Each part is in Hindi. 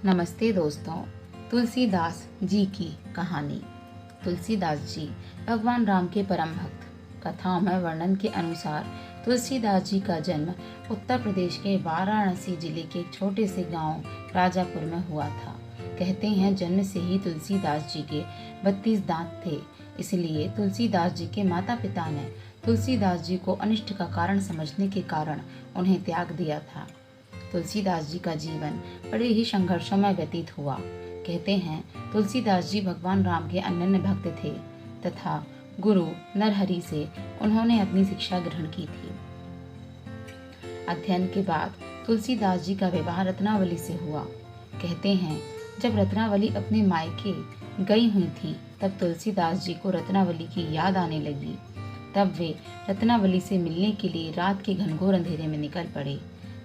नमस्ते दोस्तों। तुलसीदास जी की कहानी। तुलसीदास जी भगवान राम के परम भक्त। कथाओं में वर्णन के अनुसार तुलसीदास जी का जन्म उत्तर प्रदेश के वाराणसी जिले के एक छोटे से गांव राजापुर में हुआ था। कहते हैं जन्म से ही तुलसीदास जी के 32 दांत थे, इसलिए तुलसीदास जी के माता पिता ने तुलसीदास जी को अनिष्ट का कारण समझने के कारण उन्हें त्याग दिया था। तुलसीदास जी का जीवन बड़े ही संघर्षों में व्यतीत हुआ। कहते हैं तुलसीदास जी भगवान राम के अनन्य भक्त थे तथा गुरु नरहरि से उन्होंने अपनी शिक्षा ग्रहण की थी। अध्ययन के बाद तुलसीदास जी का विवाह रत्नावली से हुआ। कहते हैं जब रत्नावली अपने मायके गई हुई थी तब तुलसीदास जी को रत्नावली की याद आने लगी। तब वे रत्नावली से मिलने के लिए रात के घनघोर अंधेरे में निकल पड़े।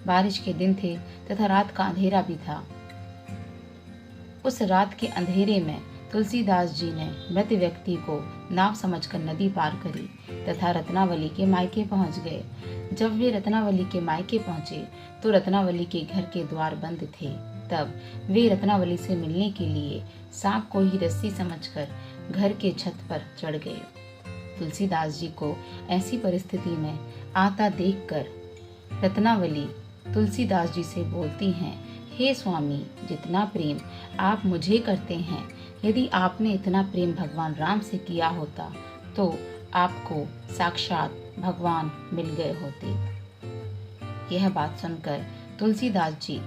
बारिश के दिन थे तथा रात का अंधेरा भी था। उस रात के अंधेरे में तुलसीदास जी ने मृत व्यक्ति को नाव समझकर नदी पार करी तथा रत्नावली के मायके पहुंच गए। जब वे रत्नावली के मायके पहुंचे तो रत्नावली के घर के द्वार बंद थे। तब वे रत्नावली से मिलने के लिए सांप को ही रस्सी समझकर घर के छत पर चढ़ गए। तुलसीदास जी को ऐसी परिस्थिति में आता देखकर रत्नावली तुलसीदास जी से बोलती हैं, हे स्वामी, जितना प्रेम आप मुझे करते हैं, यदि आपने इतना प्रेम भगवान राम से किया होता तो आपको साक्षात भगवान मिल गए होते। यह बात सुनकर तुलसीदास जी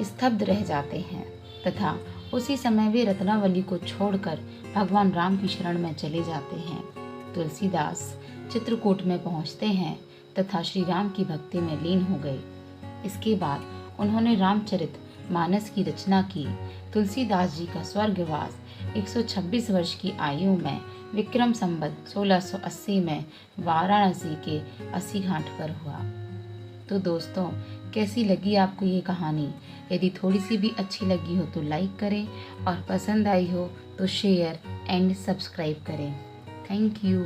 स्तब्ध रह जाते हैं तथा उसी समय वे रत्नावली को छोड़कर भगवान राम की शरण में चले जाते हैं। तुलसीदास चित्रकूट में पहुंचते हैं तथा श्री राम की भक्ति में लीन हो गए। इसके बाद उन्होंने रामचरित मानस की रचना की। तुलसीदास जी का स्वर्गवास 126 वर्ष की आयु में विक्रम संवत 1680 में वाराणसी के अस्सी घाट पर हुआ। तो दोस्तों, कैसी लगी आपको ये कहानी? यदि थोड़ी सी भी अच्छी लगी हो तो लाइक करें और पसंद आई हो तो शेयर एंड सब्सक्राइब करें। Thank you.